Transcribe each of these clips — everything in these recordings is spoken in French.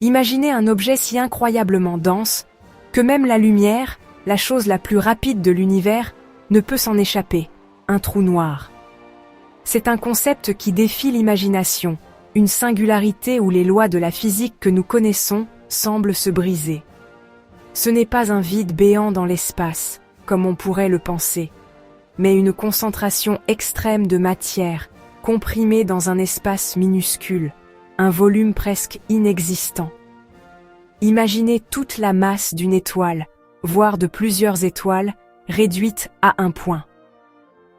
Imaginez un objet si incroyablement dense que même la lumière, la chose la plus rapide de l'univers, ne peut s'en échapper, un trou noir. C'est un concept qui défie l'imagination, une singularité où les lois de la physique que nous connaissons semblent se briser. Ce n'est pas un vide béant dans l'espace, comme on pourrait le penser, mais une concentration extrême de matière, comprimée dans un espace minuscule, un volume presque inexistant. Imaginez toute la masse d'une étoile, voire de plusieurs étoiles, réduite à un point.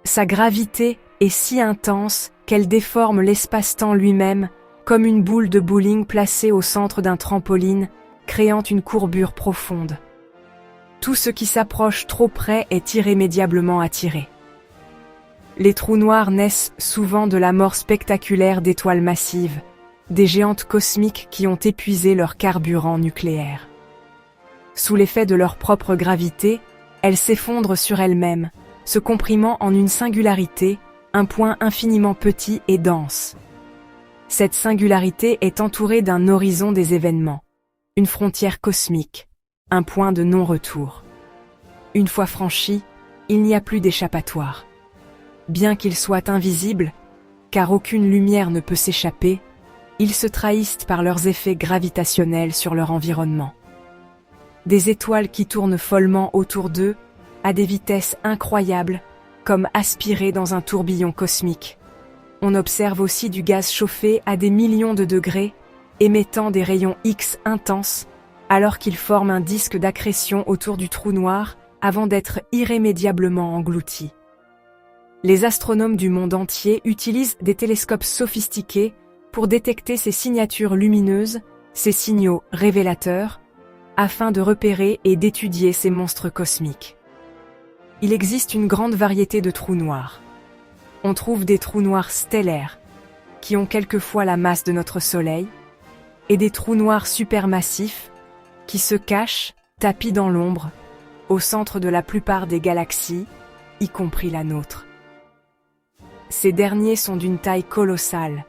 Sa gravité est si intense qu'elle déforme l'espace-temps lui-même, comme une boule de bowling placée au centre d'un trampoline, créant une courbure profonde. Tout ce qui s'approche trop près est irrémédiablement attiré. Les trous noirs naissent souvent de la mort spectaculaire d'étoiles massives, des géantes cosmiques qui ont épuisé leur carburant nucléaire. Sous l'effet de leur propre gravité, elles s'effondrent sur elles-mêmes, se comprimant en une singularité, un point infiniment petit et dense. Cette singularité est entourée d'un horizon des événements, une frontière cosmique, un point de non-retour. Une fois franchi, il n'y a plus d'échappatoire. Bien qu'ils soient invisibles, car aucune lumière ne peut s'échapper, ils se trahissent par leurs effets gravitationnels sur leur environnement. Des étoiles qui tournent follement autour d'eux, à des vitesses incroyables, comme aspirées dans un tourbillon cosmique. On observe aussi du gaz chauffé à des millions de degrés, émettant des rayons X intenses, alors qu'il forme un disque d'accrétion autour du trou noir avant d'être irrémédiablement englouti. Les astronomes du monde entier utilisent des télescopes sophistiqués pour détecter ces signatures lumineuses, ces signaux révélateurs, afin de repérer et d'étudier ces monstres cosmiques. Il existe une grande variété de trous noirs. On trouve des trous noirs stellaires, qui ont quelquefois la masse de notre Soleil, et des trous noirs supermassifs, qui se cachent, tapis dans l'ombre, au centre de la plupart des galaxies, y compris la nôtre. Ces derniers sont d'une taille colossale,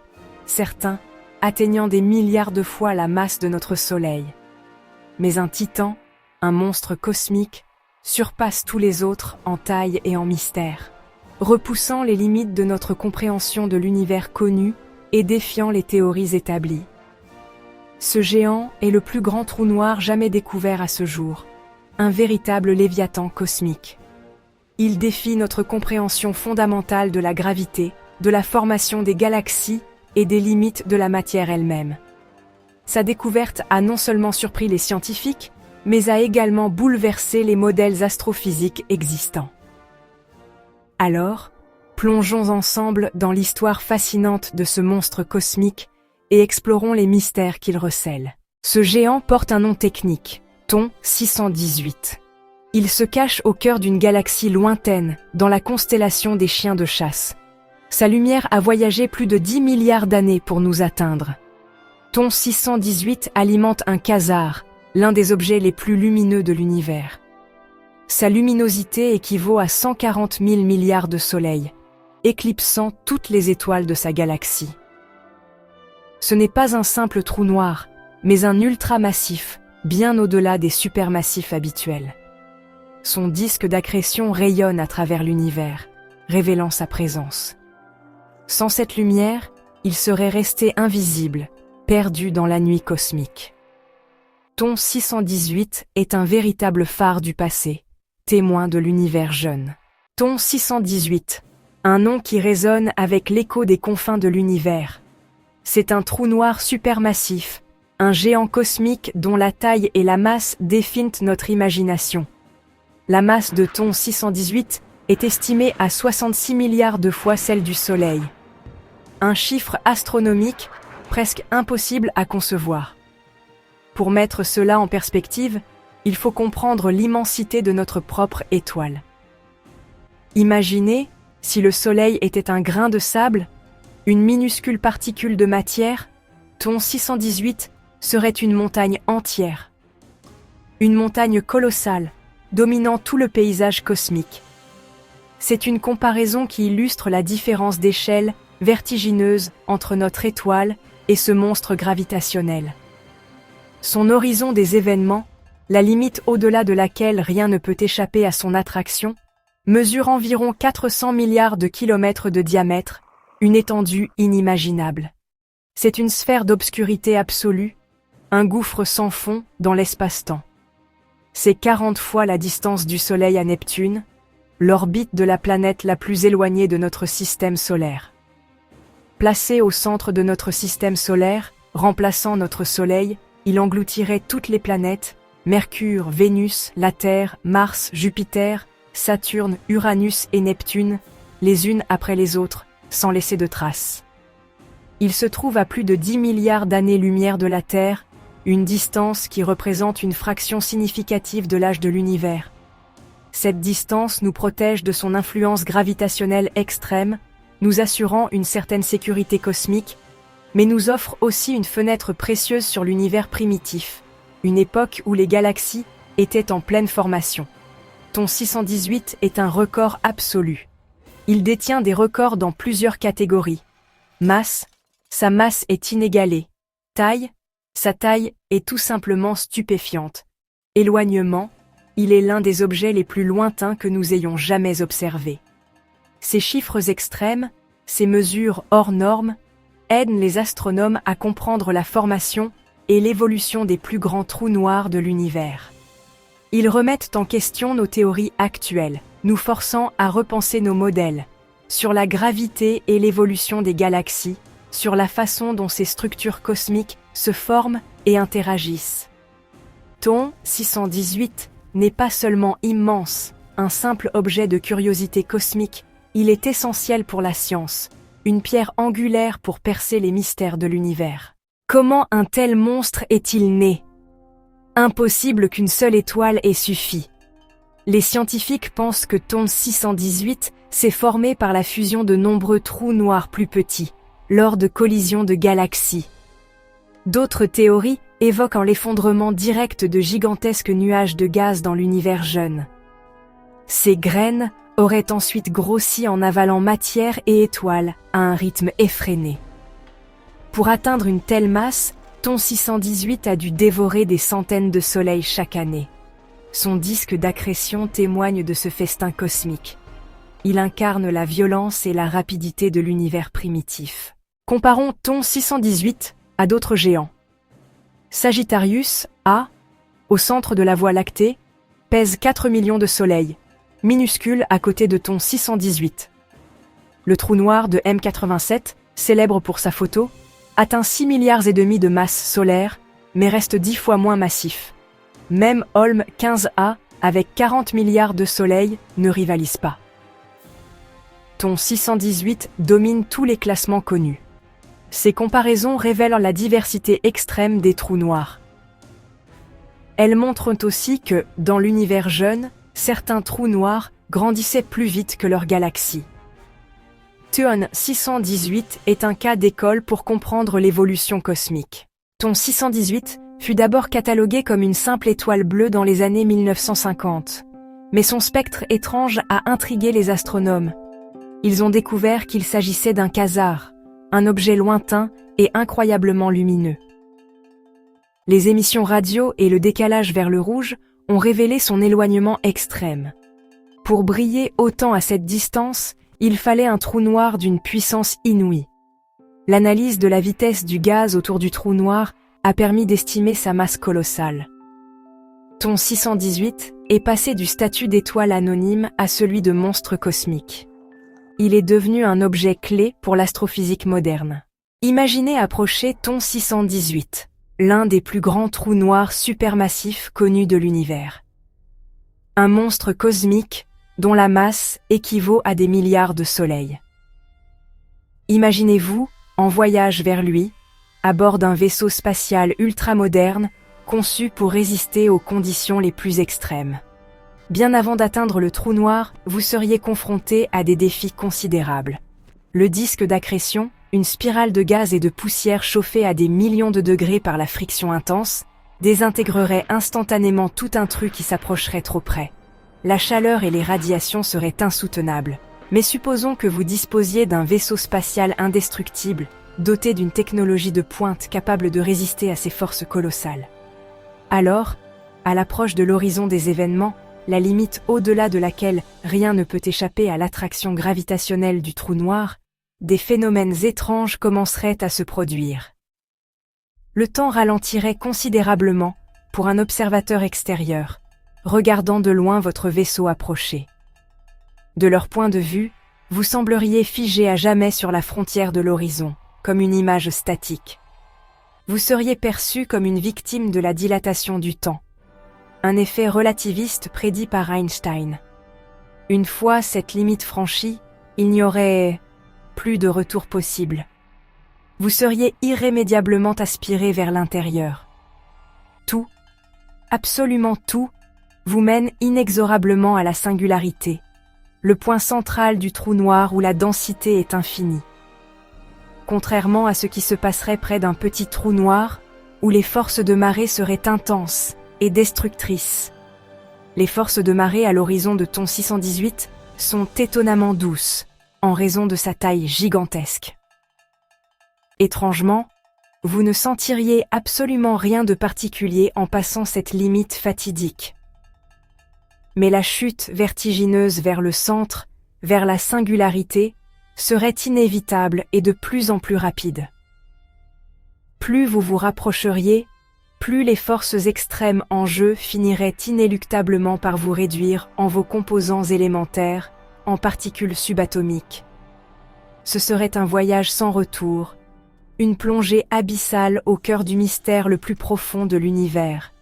certains atteignant des milliards de fois la masse de notre Soleil. Mais un titan, un monstre cosmique, surpasse tous les autres en taille et en mystère, repoussant les limites de notre compréhension de l'univers connu et défiant les théories établies. Ce géant est le plus grand trou noir jamais découvert à ce jour, un véritable léviathan cosmique. Il défie notre compréhension fondamentale de la gravité, de la formation des galaxies et des limites de la matière elle-même. Sa découverte a non seulement surpris les scientifiques, mais a également bouleversé les modèles astrophysiques existants. Alors, plongeons ensemble dans l'histoire fascinante de ce monstre cosmique et explorons les mystères qu'il recèle. Ce géant porte un nom technique, Thon 618. Il se cache au cœur d'une galaxie lointaine, dans la constellation des chiens de chasse. Sa lumière a voyagé plus de 10 milliards d'années pour nous atteindre. Thon 618 alimente un quasar, l'un des objets les plus lumineux de l'univers. Sa luminosité équivaut à 140 000 milliards de soleils, éclipsant toutes les étoiles de sa galaxie. Ce n'est pas un simple trou noir, mais un ultramassif, bien au-delà des supermassifs habituels. Son disque d'accrétion rayonne à travers l'univers, révélant sa présence. Sans cette lumière, il serait resté invisible, perdu dans la nuit cosmique. Thon 618 est un véritable phare du passé, témoin de l'univers jeune. Thon 618, un nom qui résonne avec l'écho des confins de l'univers. C'est un trou noir supermassif, un géant cosmique dont la taille et la masse défient notre imagination. La masse de Thon 618 est estimée à 66 milliards de fois celle du Soleil. Un chiffre astronomique presque impossible à concevoir. Pour mettre cela en perspective, il faut comprendre l'immensité de notre propre étoile. Imaginez si le Soleil était un grain de sable, une minuscule particule de matière, Thon 618 serait une montagne entière. Une montagne colossale, dominant tout le paysage cosmique. C'est une comparaison qui illustre la différence d'échelle vertigineuse entre notre étoile et ce monstre gravitationnel. Son horizon des événements, la limite au-delà de laquelle rien ne peut échapper à son attraction, mesure environ 400 milliards de kilomètres de diamètre, une étendue inimaginable. C'est une sphère d'obscurité absolue, un gouffre sans fond dans l'espace-temps. C'est 40 fois la distance du Soleil à Neptune, l'orbite de la planète la plus éloignée de notre système solaire. Placé au centre de notre système solaire, remplaçant notre Soleil, il engloutirait toutes les planètes, Mercure, Vénus, la Terre, Mars, Jupiter, Saturne, Uranus et Neptune, les unes après les autres, sans laisser de traces. Il se trouve à plus de 10 milliards d'années-lumière de la Terre, une distance qui représente une fraction significative de l'âge de l'univers. Cette distance nous protège de son influence gravitationnelle extrême, nous assurant une certaine sécurité cosmique, mais nous offre aussi une fenêtre précieuse sur l'univers primitif, une époque où les galaxies étaient en pleine formation. Ton 618 est un record absolu. Il détient des records dans plusieurs catégories. Masse, sa masse est inégalée. Taille, sa taille est tout simplement stupéfiante. Éloignement, il est l'un des objets les plus lointains que nous ayons jamais observés. Ces chiffres extrêmes, ces mesures hors normes, aident les astronomes à comprendre la formation et l'évolution des plus grands trous noirs de l'univers. Ils remettent en question nos théories actuelles, nous forçant à repenser nos modèles, sur la gravité et l'évolution des galaxies, sur la façon dont ces structures cosmiques se forment et interagissent. Ton 618 n'est pas seulement immense, un simple objet de curiosité cosmique, il est essentiel pour la science, une pierre angulaire pour percer les mystères de l'univers. Comment un tel monstre est-il né ? Impossible qu'une seule étoile ait suffi. Les scientifiques pensent que Ton 618 s'est formé par la fusion de nombreux trous noirs plus petits, lors de collisions de galaxies. D'autres théories évoquent l'effondrement direct de gigantesques nuages de gaz dans l'univers jeune. Ces graines auraient ensuite grossi en avalant matière et étoiles à un rythme effréné. Pour atteindre une telle masse, Ton 618 a dû dévorer des centaines de soleils chaque année. Son disque d'accrétion témoigne de ce festin cosmique. Il incarne la violence et la rapidité de l'univers primitif. Comparons Ton 618 à d'autres géants. Sagittarius, A, au centre de la Voie lactée, pèse 4 millions de soleils, minuscule à côté de Ton 618. Le trou noir de M87, célèbre pour sa photo, atteint 6 milliards et demi de masse solaire, mais reste 10 fois moins massif. Même Holm 15A, avec 40 milliards de soleils, ne rivalise pas. Ton 618 domine tous les classements connus. Ces comparaisons révèlent la diversité extrême des trous noirs. Elles montrent aussi que, dans l'univers jeune, certains trous noirs grandissaient plus vite que leurs galaxies. Ton 618 est un cas d'école pour comprendre l'évolution cosmique. Ton 618 fut d'abord catalogué comme une simple étoile bleue dans les années 1950, mais son spectre étrange a intrigué les astronomes. Ils ont découvert qu'il s'agissait d'un quasar, un objet lointain et incroyablement lumineux. Les émissions radio et le décalage vers le rouge ont révélé son éloignement extrême. Pour briller autant à cette distance, il fallait un trou noir d'une puissance inouïe. L'analyse de la vitesse du gaz autour du trou noir a permis d'estimer sa masse colossale. Ton 618 est passé du statut d'étoile anonyme à celui de monstre cosmique. Il est devenu un objet clé pour l'astrophysique moderne. Imaginez approcher Ton 618, l'un des plus grands trous noirs supermassifs connus de l'univers. Un monstre cosmique dont la masse équivaut à des milliards de soleils. Imaginez-vous en voyage vers lui, à bord d'un vaisseau spatial ultramoderne conçu pour résister aux conditions les plus extrêmes. Bien avant d'atteindre le trou noir, vous seriez confronté à des défis considérables. Le disque d'accrétion, une spirale de gaz et de poussière chauffée à des millions de degrés par la friction intense, désintégrerait instantanément tout intrus qui s'approcherait trop près. La chaleur et les radiations seraient insoutenables. Mais supposons que vous disposiez d'un vaisseau spatial indestructible, doté d'une technologie de pointe capable de résister à ces forces colossales. Alors, à l'approche de l'horizon des événements, la limite au-delà de laquelle rien ne peut échapper à l'attraction gravitationnelle du trou noir, des phénomènes étranges commenceraient à se produire. Le temps ralentirait considérablement pour un observateur extérieur, regardant de loin votre vaisseau approcher. De leur point de vue, vous sembleriez figé à jamais sur la frontière de l'horizon, comme une image statique. Vous seriez perçu comme une victime de la dilatation du temps, un effet relativiste prédit par Einstein. Une fois cette limite franchie, il n'y aurait plus de retour possible. Vous seriez irrémédiablement aspiré vers l'intérieur. Tout, absolument tout, vous mène inexorablement à la singularité, le point central du trou noir où la densité est infinie. Contrairement à ce qui se passerait près d'un petit trou noir, où les forces de marée seraient intenses et destructrices. Les forces de marée à l'horizon de Thon 618 sont étonnamment douces, en raison de sa taille gigantesque. Étrangement, vous ne sentiriez absolument rien de particulier en passant cette limite fatidique. Mais la chute vertigineuse vers le centre, vers la singularité, serait inévitable et de plus en plus rapide. Plus vous vous rapprocheriez, plus les forces extrêmes en jeu finiraient inéluctablement par vous réduire en vos composants élémentaires, en particules subatomiques. Ce serait un voyage sans retour, une plongée abyssale au cœur du mystère le plus profond de l'univers.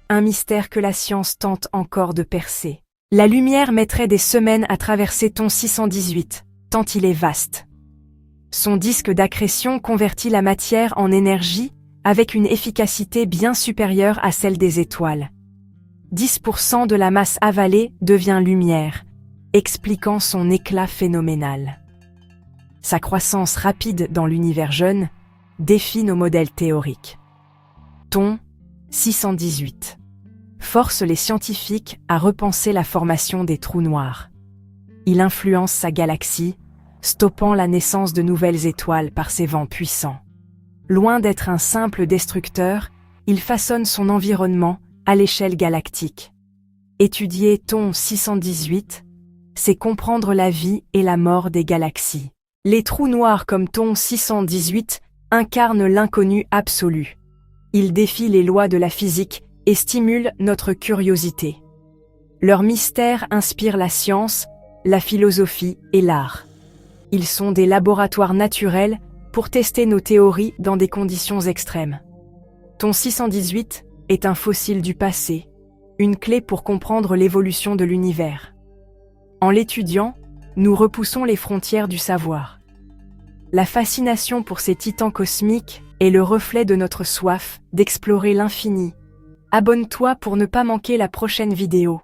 Un mystère que la science tente encore de percer. La lumière mettrait des semaines à traverser Thon 618, tant il est vaste. Son disque d'accrétion convertit la matière en énergie avec une efficacité bien supérieure à celle des étoiles. 10% de la masse avalée devient lumière, expliquant son éclat phénoménal. Sa croissance rapide dans l'univers jeune défie nos modèles théoriques. Thon 618 force les scientifiques à repenser la formation des trous noirs. Il influence sa galaxie, stoppant la naissance de nouvelles étoiles par ses vents puissants. Loin d'être un simple destructeur, il façonne son environnement à l'échelle galactique. Étudier Thon 618, c'est comprendre la vie et la mort des galaxies. Les trous noirs comme Thon 618 incarnent l'inconnu absolu. Ils défient les lois de la physique et stimulent notre curiosité. Leur mystère inspire la science, la philosophie et l'art. Ils sont des laboratoires naturels pour tester nos théories dans des conditions extrêmes. Thon 618 est un fossile du passé, une clé pour comprendre l'évolution de l'univers. En l'étudiant, nous repoussons les frontières du savoir. La fascination pour ces titans cosmiques est le reflet de notre soif d'explorer l'infini. Abonne-toi pour ne pas manquer la prochaine vidéo.